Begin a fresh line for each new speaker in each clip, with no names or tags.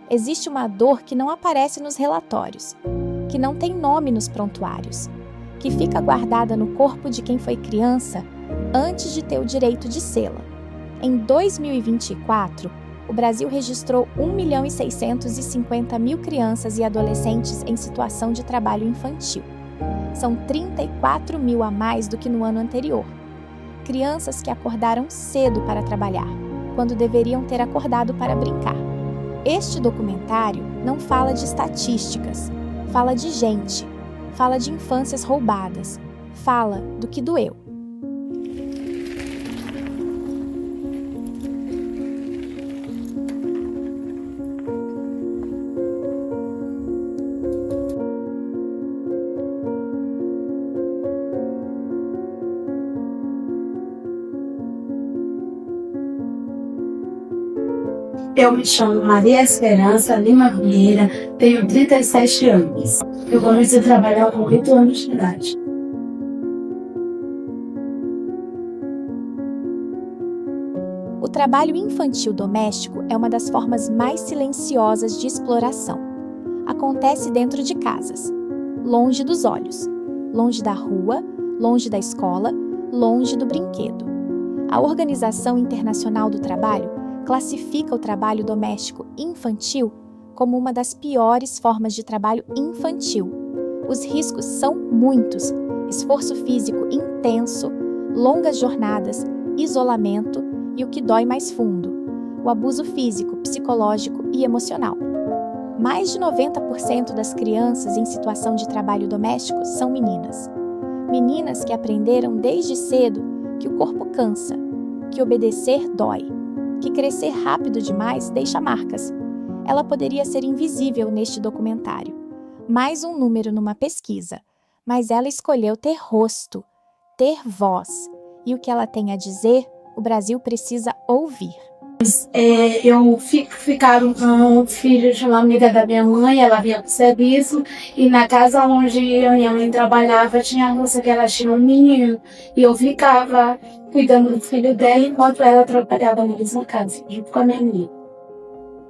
Existe uma dor que não aparece nos relatórios, que não tem nome nos prontuários, que fica guardada no corpo de quem foi criança antes de ter o direito de sê-la. Em 2024, o Brasil registrou 1.650.000 crianças e adolescentes em situação de trabalho infantil. São 34 mil a mais do que no ano anterior. Crianças que acordaram cedo para trabalhar, quando deveriam ter acordado para brincar. Este documentário não fala de estatísticas, fala de gente, fala de infâncias roubadas, fala do que doeu.
Eu me chamo Maria Esperança Lima Vieira, tenho 37 anos. Eu comecei a trabalhar com 8 anos de idade.
O trabalho infantil doméstico é uma das formas mais silenciosas de exploração. Acontece dentro de casas, longe dos olhos, longe da rua, longe da escola, longe do brinquedo. A Organização Internacional do Trabalho classifica o trabalho doméstico infantil como uma das piores formas de trabalho infantil. Os riscos são muitos: esforço físico intenso, longas jornadas, isolamento e o que dói mais fundo, o abuso físico, psicológico e emocional. Mais de 90% das crianças em situação de trabalho doméstico são meninas. Meninas que aprenderam desde cedo que o corpo cansa, que obedecer dói, que crescer rápido demais deixa marcas. Ela poderia ser invisível neste documentário. Mais um número numa pesquisa. Mas ela escolheu ter rosto, ter voz. E o que ela tem a dizer, o Brasil precisa ouvir.
Ficaram com um filho de uma amiga da minha mãe, ela vinha para o serviço, e na casa onde a minha mãe trabalhava tinha a moça que ela tinha um menino, e eu ficava cuidando do filho dela enquanto ela trabalhava na mesma casa, junto com a minha amiga.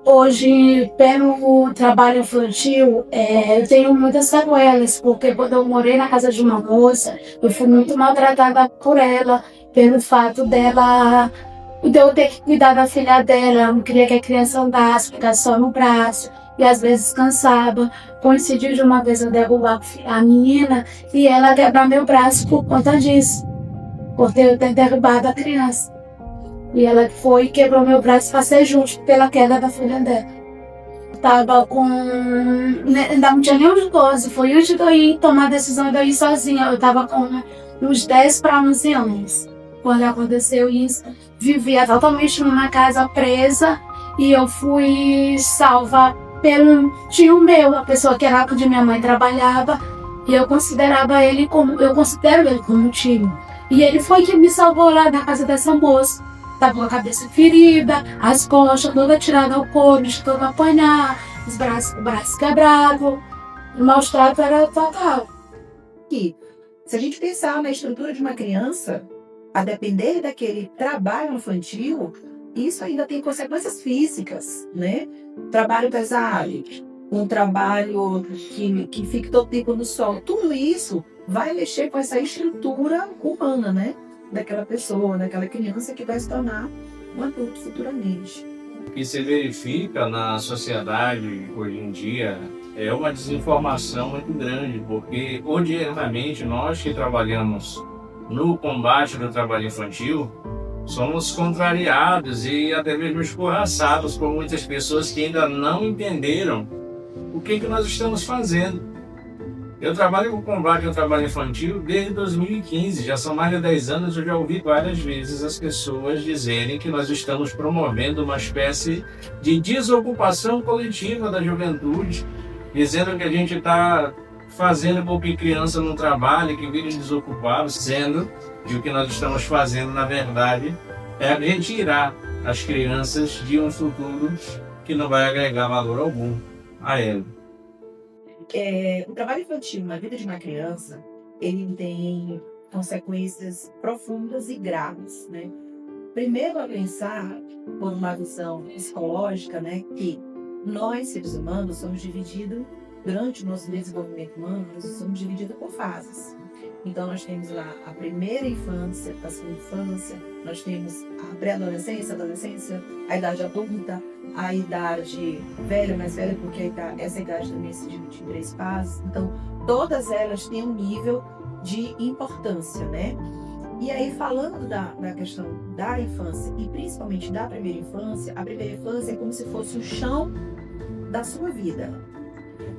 Hoje, pelo trabalho infantil, eu tenho muitas sequelas, porque quando eu morei na casa de uma moça, eu fui muito maltratada por ela, pelo fato de eu ter que cuidar da filha dela. Eu não queria que a criança andasse, ficasse só no braço, e às vezes cansava. Coincidiu de uma vez eu derrubar a menina e ela quebrar meu braço por conta disso, por eu ter derrubado a criança. E ela foi e quebrou meu braço, passei junto pela queda da filha dela. Tava com... ainda não tinha nem uns 12, foi antes de eu ir tomar a decisão de eu ir sozinha. Eu tava com uns 10 para 11 anos. Quando aconteceu isso, vivia totalmente numa casa presa e eu fui salva pelo tio meu, a pessoa que era onde minha mãe trabalhava, e eu considero ele como tio. E ele foi que me salvou lá na casa dessa moça. Tava com a cabeça ferida, as costas toda tirada ao couro, de todo apanhar, o braço quebrado, o maus-trato era total.
E se a gente pensar na estrutura de uma criança, a depender daquele trabalho infantil, isso ainda tem consequências físicas, né? Trabalho pesado, um trabalho que fica todo tempo no sol, tudo isso vai mexer com essa estrutura humana, né? Daquela pessoa, daquela criança que vai se tornar um adulto futuramente.
O que se verifica na sociedade hoje em dia é uma desinformação muito grande, porque ordinariamente nós que trabalhamos no combate do trabalho infantil somos contrariados e até mesmo escorraçados por muitas pessoas que ainda não entenderam o que nós estamos fazendo. Eu trabalho com combate ao trabalho infantil desde 2015, já são mais de 10 anos, eu já ouvi várias vezes as pessoas dizerem que nós estamos promovendo uma espécie de desocupação coletiva da juventude, dizendo que a gente está fazendo com que criança não trabalhe, que virem desocupados, sendo que o que nós estamos fazendo, na verdade, é a gente tirar as crianças de um futuro que não vai agregar valor algum a ela.
O trabalho infantil na vida de uma criança, ele tem consequências profundas e graves, né? Primeiro, a pensar por uma visão psicológica, né, que nós, seres humanos, somos divididos, durante o nosso desenvolvimento humano, nós somos divididos por fases. Então, nós temos lá a primeira infância, a segunda infância, nós temos a pré-adolescência, a adolescência, a idade adulta, a idade velha, mais velha, porque essa idade também se divide em 3 fases. Então, todas elas têm um nível de importância, né? E aí, falando da questão da infância, e principalmente da primeira infância, a primeira infância é como se fosse o chão da sua vida.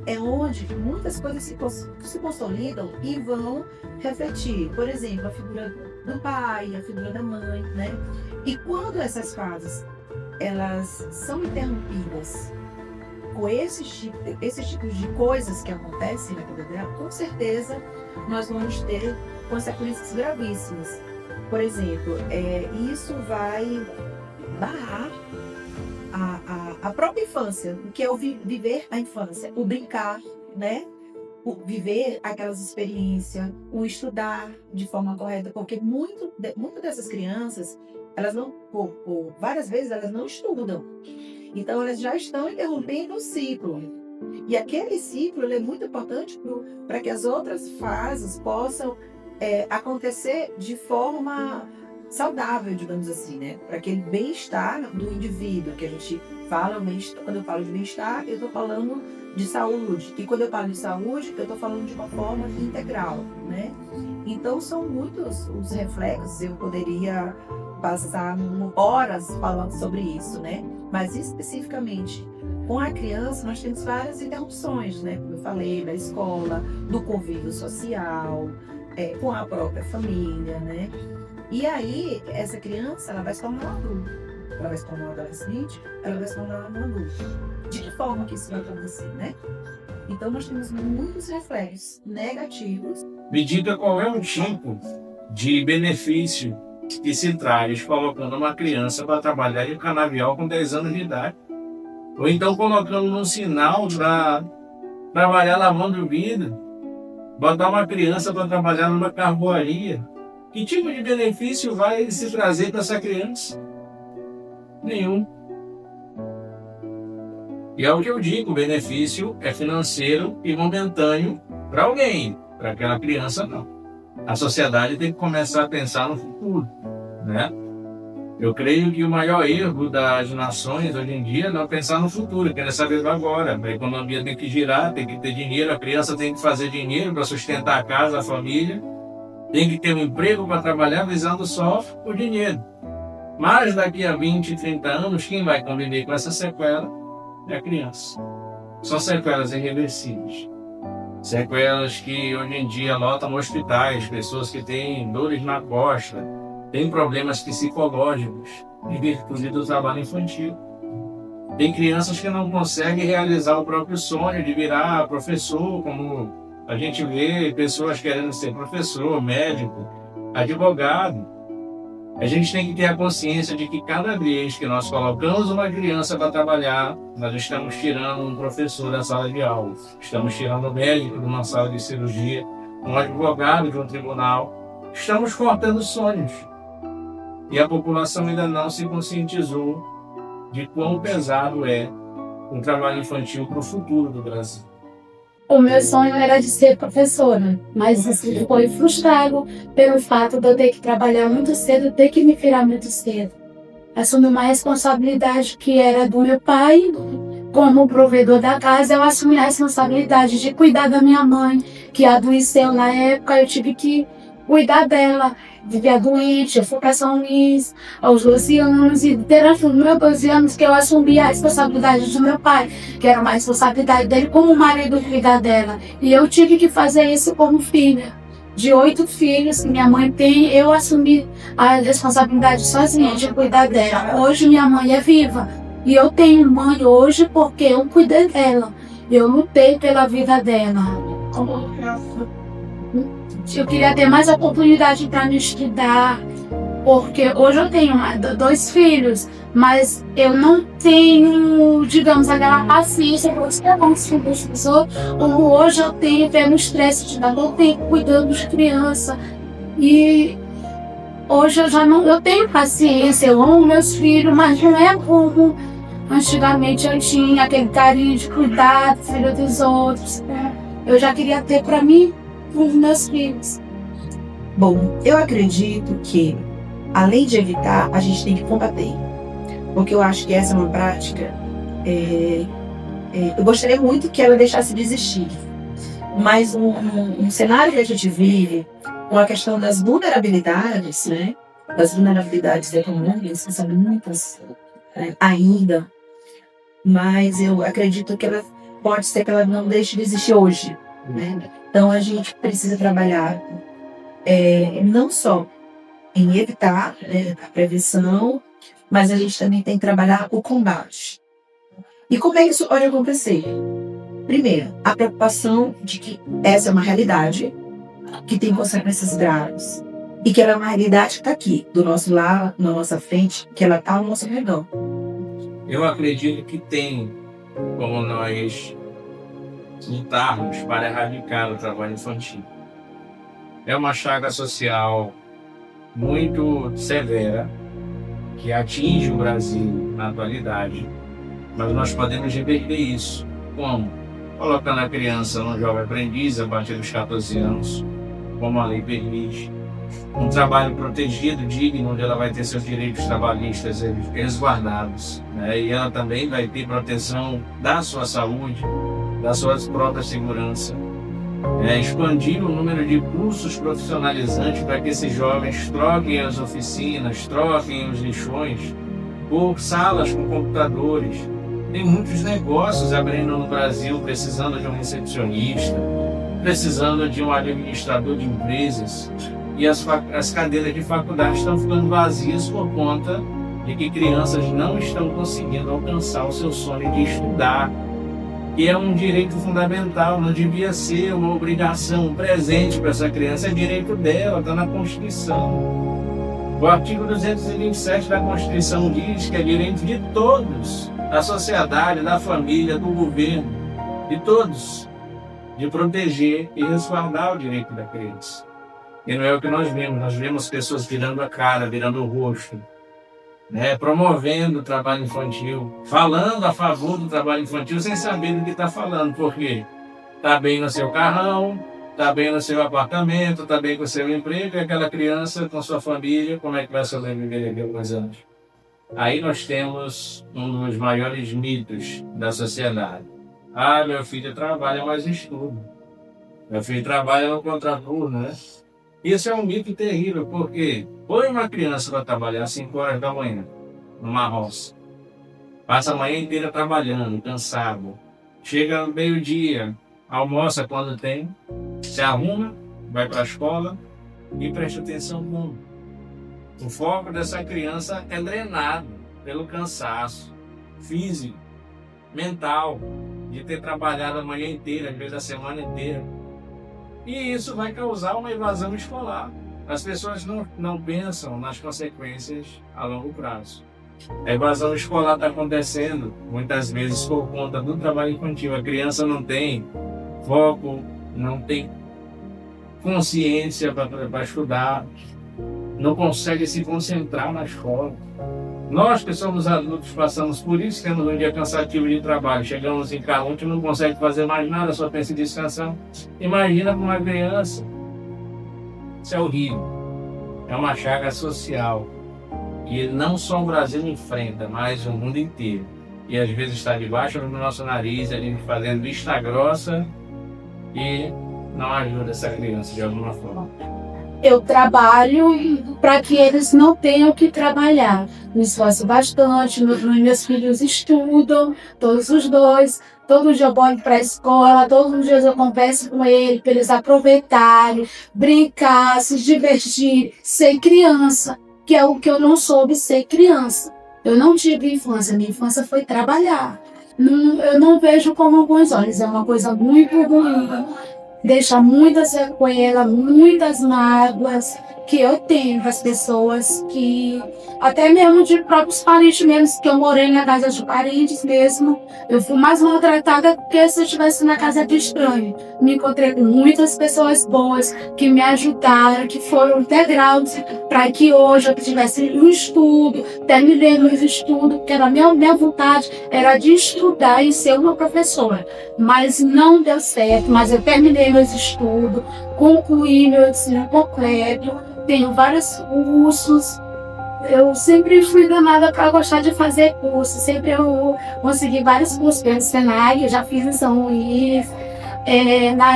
É onde muitas coisas se consolidam e vão refletir. Por exemplo, a figura do pai, a figura da mãe, né? E quando essas fases, elas são interrompidas com esses tipos de coisas que acontecem na vida dela, com certeza nós vamos ter consequências gravíssimas. Por exemplo, isso vai barrar a própria infância, o que é o viver a infância, o brincar, né? O viver aquelas experiências, o estudar de forma correta, porque muitas dessas crianças, elas não, várias vezes elas não estudam. Então elas já estão interrompendo o ciclo. E aquele ciclo ele é muito importante para que as outras fases possam acontecer de forma saudável, digamos assim, né? Para aquele bem-estar do indivíduo, que a gente fala, quando eu falo de bem-estar, eu estou falando de saúde. E quando eu falo de saúde, eu estou falando de uma forma integral, né? Então, são muitos os reflexos, eu poderia passar horas falando sobre isso, né? Mas, especificamente, com a criança, nós temos várias interrupções, né? Como eu falei, da escola, do convívio social, com a própria família, né? E aí, essa criança, ela vai se tornar um adulto. Ela vai se tornar um adolescente, ela vai se tornar um adulto. De que forma que isso vai acontecer, né? Então, nós temos muitos reflexos negativos.
Me diga qual é o tipo de benefício que se traz colocando uma criança para trabalhar em canavial com 10 anos de idade. Ou então colocando um sinal para trabalhar lavando vidro. Botar uma criança para trabalhar numa carvoaria. Que tipo de benefício vai se trazer para essa criança? Nenhum. E é o que eu digo, o benefício é financeiro e momentâneo para alguém, para aquela criança não. A sociedade tem que começar a pensar no futuro, né? Eu creio que o maior erro das nações hoje em dia é não pensar no futuro, querer saber do agora. A economia tem que girar, tem que ter dinheiro, a criança tem que fazer dinheiro para sustentar a casa, a família. Tem que ter um emprego para trabalhar visando só o dinheiro. Mas daqui a 20, 30 anos, quem vai conviver com essa sequela é a criança. São sequelas irreversíveis. Sequelas que hoje em dia lotam hospitais, pessoas que têm dores na costa, têm problemas psicológicos em virtude do trabalho infantil. Tem crianças que não conseguem realizar o próprio sonho de virar professor, como a gente vê pessoas querendo ser professor, médico, advogado. A gente tem que ter a consciência de que cada vez que nós colocamos uma criança para trabalhar, nós estamos tirando um professor da sala de aula, estamos tirando um médico de uma sala de cirurgia, um advogado de um tribunal, estamos cortando sonhos. E a população ainda não se conscientizou de quão pesado é o trabalho infantil para o futuro do Brasil.
O meu sonho era de ser professora, mas isso foi frustrado pelo fato de eu ter que trabalhar muito cedo, ter que me virar muito cedo. Assumi uma responsabilidade que era do meu pai, como provedor da casa, eu assumi a responsabilidade de cuidar da minha mãe, que adoeceu na época, eu tive que cuidar dela, vivia doente, eu fui para São Luís aos 12 anos, e durante os meus 12 anos que eu assumi a responsabilidade do meu pai, que era uma responsabilidade dele como marido cuidar dela. E eu tive que fazer isso como filha. De 8 filhos que minha mãe tem, eu assumi a responsabilidade sozinha de cuidar dela. Hoje minha mãe é viva e eu tenho mãe hoje porque eu cuidei dela. Eu lutei pela vida dela. Eu queria ter mais oportunidade para me estudar, Porque hoje eu tenho 2 filhos, mas eu não tenho, digamos, aquela paciência para esperar os filhos dos outros. Hoje eu tenho pelo estresse de dar meu tempo cuidando de criança. E hoje eu já não, eu tenho paciência, eu amo meus filhos, mas não é como antigamente eu tinha aquele carinho de cuidar do filho dos outros. Eu já queria ter para mim os meus filhos.
Bom, eu acredito que, além de evitar, a gente tem que combater. Porque eu acho que essa é uma prática. Eu gostaria muito que ela deixasse de existir. Mas um cenário que a gente vive, com a questão das vulnerabilidades, né? Das vulnerabilidades econômicas, que são muitas ainda. Mas eu acredito que ela pode ser que ela não deixe de existir hoje, né? Então a gente precisa trabalhar não só em evitar, né, a prevenção, mas a gente também tem que trabalhar o combate. E como é que isso pode acontecer? Primeiro, a preocupação de que essa é uma realidade que tem consequências graves e que ela é uma realidade que está aqui, do nosso lado, na nossa frente, que ela está ao nosso redor.
Eu acredito que tem como nós lutarmos para erradicar o trabalho infantil. É uma chaga social muito severa que atinge o Brasil na atualidade, mas nós podemos reverter isso. Como? Colocando a criança num jovem aprendiz a partir dos 14 anos, como a lei permite. Um trabalho protegido, digno, onde ela vai ter seus direitos trabalhistas resguardados, né? E ela também vai ter proteção da sua saúde, da sua própria segurança. Expandir o número de cursos profissionalizantes para que esses jovens troquem as oficinas, troquem os lixões por salas com computadores. Tem muitos negócios abrindo no Brasil precisando de um recepcionista, precisando de um administrador de empresas. E as cadeiras de faculdade estão ficando vazias por conta de que crianças não estão conseguindo alcançar o seu sonho de estudar, que é um direito fundamental, não devia ser uma obrigação, um presente para essa criança, é direito dela, está na Constituição. O artigo 227 da Constituição diz que é direito de todos, da sociedade, da família, do governo, de todos, de proteger e resguardar o direito da criança. E não é o que nós vemos pessoas virando a cara, virando o rosto, né, promovendo o trabalho infantil, falando a favor do trabalho infantil sem saber do que está falando, porque está bem no seu carrão, está bem no seu apartamento, está bem com o seu emprego, e aquela criança com sua família, como é que vai sobreviver aqui alguns anos? Aí nós temos um dos maiores mitos da sociedade. Ah, meu filho trabalha, mas estuda. Meu filho trabalha no contraturno, né? Isso é um mito terrível, porque põe uma criança para trabalhar às 5 horas da manhã, numa roça. Passa a manhã inteira trabalhando, cansado. Chega no meio-dia, almoça quando tem, se arruma, vai para a escola e presta atenção como. O foco dessa criança é drenado pelo cansaço físico, mental, de ter trabalhado a manhã inteira, às vezes a semana inteira. E isso vai causar uma evasão escolar. As pessoas não pensam nas consequências a longo prazo. A evasão escolar está acontecendo muitas vezes por conta do trabalho infantil. A criança não tem foco, não tem consciência para estudar, não consegue se concentrar na escola. Nós que somos adultos passamos por isso, temos um dia cansativo de trabalho, chegamos em casa, a gente não consegue fazer mais nada, só pensa em descansar. Imagina com uma criança. Isso é horrível. É uma chaga social. E não só o Brasil enfrenta, mas o mundo inteiro. E às vezes está debaixo do nosso nariz, a gente fazendo vista grossa e não ajuda essa criança de alguma forma.
Eu trabalho para que eles não tenham que trabalhar. Me esforço bastante, meus filhos estudam, todos os dois. Todo dia eu vou para a escola, todos os dias eu converso com eles, para eles aproveitarem, brincar, se divertir, ser criança, que é o que eu não soube ser criança. Eu não tive infância, minha infância foi trabalhar. Eu não vejo como bons olhos, é uma coisa muito ruim. Deixa muitas sequelas, muitas mágoas. que eu tenho para as pessoas, que até mesmo de próprios parentes mesmo, que eu morei na casa de parentes mesmo, eu fui mais maltratada do que se eu estivesse na casa de estranho. Me encontrei com muitas pessoas boas que me ajudaram, que foram integrais para que hoje eu tivesse um estudo, terminei meus estudos, porque a minha vontade era de estudar e ser uma professora, mas não deu certo, mas eu terminei meus estudos, concluí meu ensino completo, tenho vários cursos. Eu sempre fui danada para gostar de fazer cursos. Sempre eu consegui vários cursos pelo Senai, eu já fiz em São Luís. Na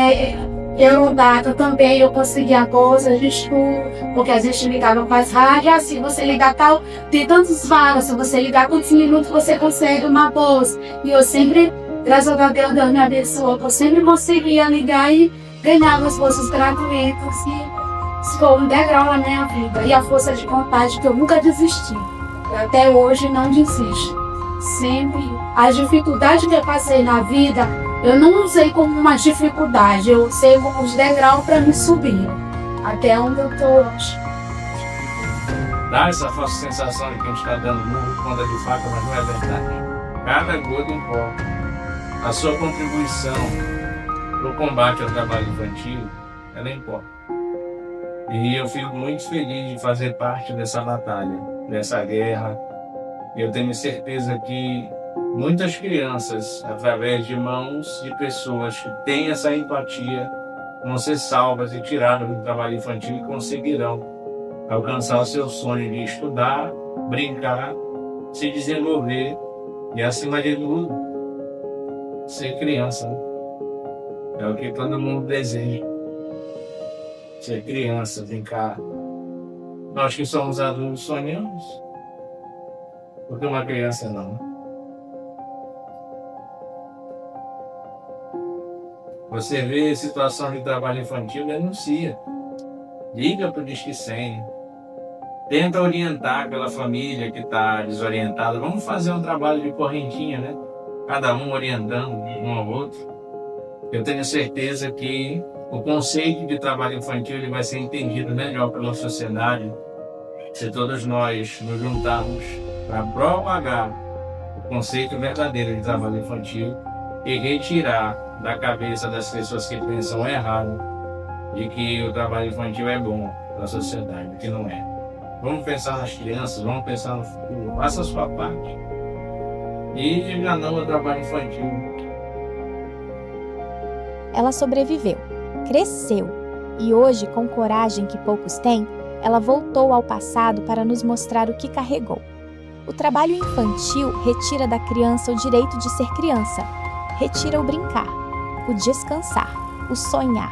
Eurodata também eu consegui a bolsa de estudo, porque a gente ligava com as rádios, assim, você ligar tal, tem tantos vagas, se você ligar quantos minutos você consegue uma bolsa. E eu sempre, graças a Deus me abençoou, eu sempre conseguia ligar e ganhava as bolsas gratuitas. Isso foi um degrau na minha vida. E a força de vontade que eu nunca desisti. Eu até hoje não desisto. Sempre. As dificuldades que eu passei na vida, eu não usei como uma dificuldade. Eu usei como um degrau para me subir. Até onde eu estou hoje.
Dá essa falsa sensação de que a gente está dando murro com ponta de faca, mas não é verdade. Cada gota importa. A sua contribuição no combate ao trabalho infantil, ela importa. E eu fico muito feliz de fazer parte dessa batalha, dessa guerra. Eu tenho certeza que muitas crianças, através de mãos de pessoas que têm essa empatia, vão ser salvas e tiradas do trabalho infantil e conseguirão alcançar o seu sonho de estudar, brincar, se desenvolver e, acima de tudo, ser criança. É o que todo mundo deseja. Ser criança, brincar. Nós que somos adultos sonhamos. Porque uma criança não. Você vê situação de trabalho infantil, denuncia. Liga para o Disque 100. Tenta orientar aquela família que está desorientada. Vamos fazer um trabalho de correntinha, né? Cada um orientando um ao outro. Eu tenho certeza que o conceito de trabalho infantil ele vai ser entendido melhor pela sociedade se todos nós nos juntarmos para propagar o conceito verdadeiro de trabalho infantil e retirar da cabeça das pessoas que pensam errado de que o trabalho infantil é bom para a sociedade, que não é. Vamos pensar nas crianças, vamos pensar no futuro, faça a sua parte e diga não ao trabalho infantil.
Ela sobreviveu, cresceu e hoje, com coragem que poucos têm, ela voltou ao passado para nos mostrar o que carregou. O trabalho infantil retira da criança o direito de ser criança, retira o brincar, o descansar, o sonhar.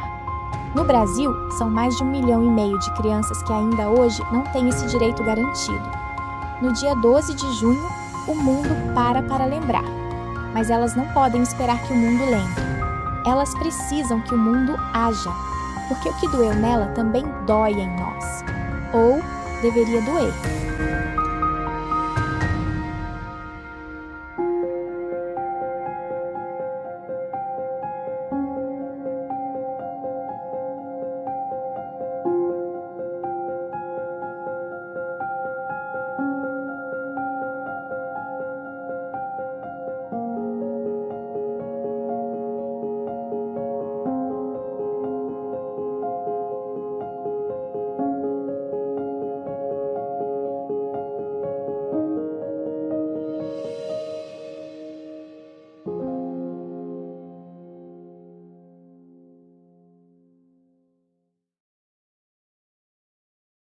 No Brasil, são mais de 1,5 milhão de crianças que ainda hoje não têm esse direito garantido. No dia 12 de junho, o mundo para lembrar, mas elas não podem esperar que o mundo lembre. Elas precisam que o mundo haja, porque o que doeu nela também dói em nós. Ou deveria doer.